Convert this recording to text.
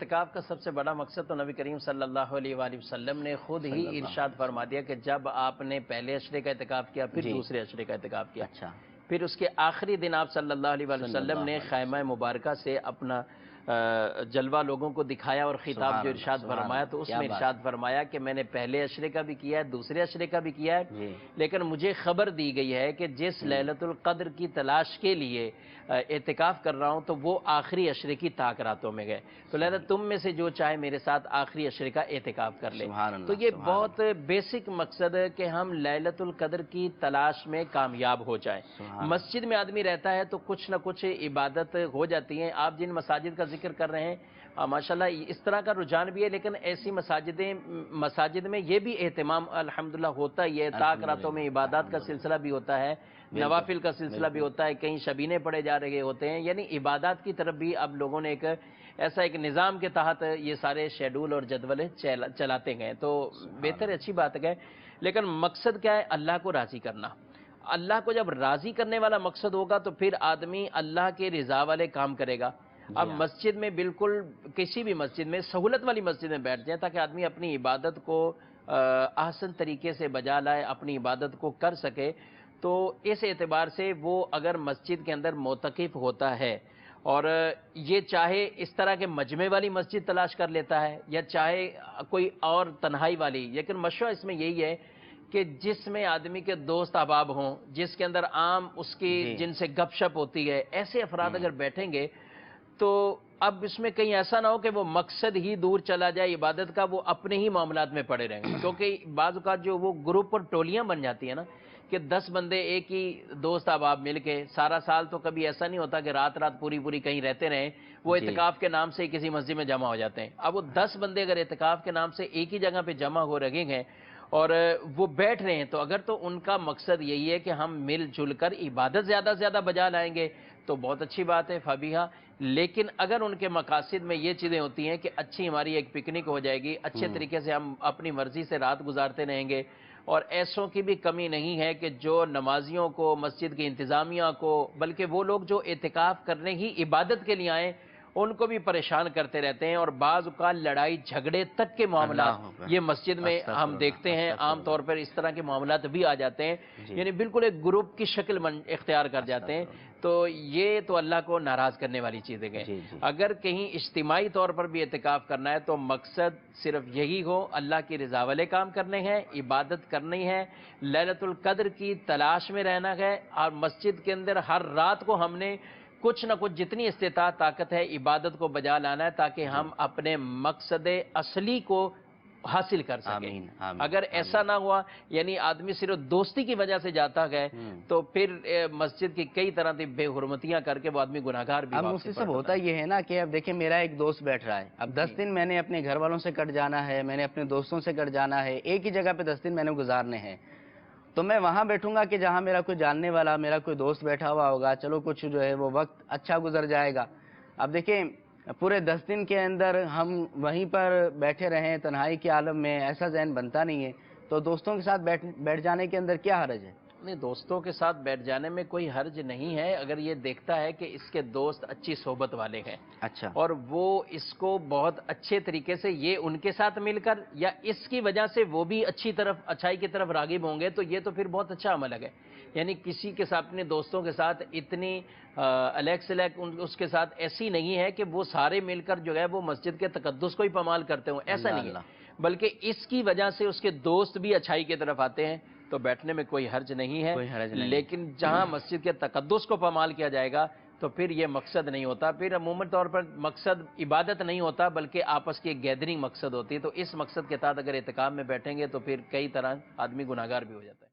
اعتکاف کا سب سے بڑا مقصد تو نبی کریم صلی اللہ علیہ وآلہ وسلم نے خود ہی ارشاد فرما دیا کہ جب آپ نے پہلے عشرے کا اعتکاف کیا، پھر دوسرے عشرے کا اعتکاف کیا، اچھا، پھر اس کے آخری دن آپ صلی اللہ علیہ وآلہ وسلم نے خیمہ مبارکہ سے اپنا جلوہ لوگوں کو دکھایا اور خطاب جو ارشاد فرمایا تو اس میں ارشاد فرمایا کہ میں نے پہلے عشرے کا بھی کیا ہے، دوسرے عشرے کا بھی کیا ہے، لیکن مجھے خبر دی گئی ہے کہ جس لیلۃ القدر کی تلاش کے لیے اعتکاف کر رہا ہوں تو وہ آخری عشرے کی طاق راتوں میں گئے، تو لہذا تم میں سے جو چاہے میرے ساتھ آخری عشرے کا اعتکاف کر لے۔ تو یہ بہت بیسک مقصد ہے کہ ہم لیلۃ القدر کی تلاش میں کامیاب ہو جائیں۔ مسجد میں آدمی رہتا ہے تو کچھ نہ کچھ عبادت ہو جاتی ہیں۔ آپ جن مساجد کا ذکر کر رہے ہیں ماشاءاللہ اس طرح کا رجحان بھی ہے، لیکن ایسی مساجد میں یہ بھی اہتمام الحمدللہ ہوتا ہی ہے، طاق راتوں میں عبادات کا سلسلہ بھی ہوتا ہے، نوافل کا سلسلہ بھی ہوتا ہے، کہیں شبینے پڑے جا رہے ہوتے ہیں، یعنی عبادات کی طرف بھی اب لوگوں نے ایک نظام کے تحت یہ سارے شیڈول اور جدولیں چلاتے گئے، تو بہتر اچھی بات ہے، لیکن مقصد کیا ہے؟ اللہ کو راضی کرنا۔ اللہ کو جب راضی کرنے والا مقصد ہوگا تو پھر آدمی اللہ کے رضا والے کام کرے گا۔ اب مسجد میں بالکل کسی بھی مسجد میں سہولت والی مسجد میں بیٹھ جائیں تاکہ آدمی اپنی عبادت کو احسن طریقے سے بجا لائے، اپنی عبادت کو کر سکے، تو اس اعتبار سے وہ اگر مسجد کے اندر معتکف ہوتا ہے اور یہ چاہے اس طرح کے مجمع والی مسجد تلاش کر لیتا ہے یا چاہے کوئی اور تنہائی والی، لیکن مشورہ اس میں یہی ہے کہ جس میں آدمی کے دوست احباب ہوں، جس کے اندر عام اس کی جن سے گپ شپ ہوتی ہے، ایسے افراد اگر بیٹھیں گے تو اب اس میں کہیں ایسا نہ ہو کہ وہ مقصد ہی دور چلا جائے عبادت کا، وہ اپنے ہی معاملات میں پڑے رہیں گے، کیونکہ بعض اوقات جو وہ گروپ اور ٹولیاں بن جاتی ہیں نا کہ 10 بندے ایک ہی دوست احباب مل کے سارا سال، تو کبھی ایسا نہیں ہوتا کہ رات پوری کہیں رہتے رہیں، وہ اعتکاف کے نام سے کسی مسجد میں جمع ہو جاتے ہیں۔ اب وہ 10 بندے اگر اعتکاف کے نام سے ایک ہی جگہ پہ جمع ہو رہے ہیں اور وہ بیٹھ رہے ہیں، تو اگر تو ان کا مقصد یہی ہے کہ ہم مل جل کر عبادت زیادہ سے زیادہ بجا لائیں گے تو بہت اچھی بات ہے، فبیہا۔ لیکن اگر ان کے مقاصد میں یہ چیزیں ہوتی ہیں کہ اچھی ہماری ایک پکنک ہو جائے گی، اچھے طریقے سے ہم اپنی مرضی سے رات گزارتے رہیں گے، اور ایسوں کی بھی کمی نہیں ہے کہ جو نمازیوں کو، مسجد کی انتظامیہ کو، بلکہ وہ لوگ جو اعتکاف کرنے ہی عبادت کے لیے آئیں ان کو بھی پریشان کرتے رہتے ہیں، اور بعض اوقات لڑائی جھگڑے تک کے معاملات یہ مسجد میں ہم دیکھتے ہیں، عام طور پر اس طرح کے معاملات بھی آ جاتے ہیں، یعنی بالکل ایک گروپ کی شکل اختیار کر جاتے ہیں، تو یہ تو اللہ کو ناراض کرنے والی چیزیں ہیں۔ اگر کہیں اجتماعی طور پر بھی اعتکاف کرنا ہے تو مقصد صرف یہی ہو، اللہ کی رضا والے کام کرنے ہیں، عبادت کرنی ہے، لیلۃ القدر کی تلاش میں رہنا ہے، اور مسجد کے اندر ہر رات کو ہم نے کچھ نہ کچھ جتنی استطاعت طاقت ہے عبادت کو بجا لانا ہے تاکہ ہم اپنے مقصد اصلی کو حاصل کر سکیں۔ اگر ایسا نہ ہوا، یعنی آدمی صرف دوستی کی وجہ سے جاتا ہے تو پھر مسجد کی کئی طرح کی بے حرمتیاں کر کے وہ آدمی گناہگار بھی اب مفتی صاحب ہوتا یہ ہے نا کہ اب دیکھیں میرا ایک دوست بیٹھ رہا ہے، اب 10 دن میں نے اپنے گھر والوں سے کٹ جانا ہے، میں نے اپنے دوستوں سے کٹ جانا ہے، ایک ہی جگہ پہ 10 دن میں نے گزارنے ہیں، تو میں وہاں بیٹھوں گا کہ جہاں میرا کوئی جاننے والا، میرا کوئی دوست بیٹھا ہوا ہوگا، چلو کچھ جو ہے وہ وقت اچھا گزر جائے گا۔ اب دیکھیں پورے 10 دن کے اندر ہم وہیں پر بیٹھے رہیں تنہائی کے عالم میں، ایسا ذہن بنتا نہیں ہے، تو دوستوں کے ساتھ بیٹھ جانے کے اندر کیا حرج ہے؟ نہیں، دوستوں کے ساتھ بیٹھ جانے میں کوئی حرج نہیں ہے اگر یہ دیکھتا ہے کہ اس کے دوست اچھی صحبت والے ہیں، اچھا، اور وہ اس کو بہت اچھے طریقے سے یہ ان کے ساتھ مل کر یا اس کی وجہ سے وہ بھی اچھائی کی طرف راغب ہوں گے تو یہ تو پھر بہت اچھا عمل ہے۔ یعنی کسی کے ساتھ، اپنے دوستوں کے ساتھ اتنی الیک اس کے ساتھ ایسی نہیں ہے کہ وہ سارے مل کر جو ہے وہ مسجد کے تقدس کو ہی پامال کرتے ہوں، ایسا نہیں ہے، بلکہ اس کی وجہ سے اس کے دوست بھی اچھائی کی طرف آتے ہیں تو بیٹھنے میں کوئی حرج نہیں ہے، لیکن جہاں مسجد کے تقدس کو پامال کیا جائے گا تو پھر یہ مقصد نہیں ہوتا، پھر عموماً طور پر مقصد عبادت نہیں ہوتا بلکہ آپس کی ایک گیدرنگ مقصد ہوتی ہے، تو اس مقصد کے تحت اگر اعتکاف میں بیٹھیں گے تو پھر کئی طرح آدمی گناہگار بھی ہو جاتا ہے۔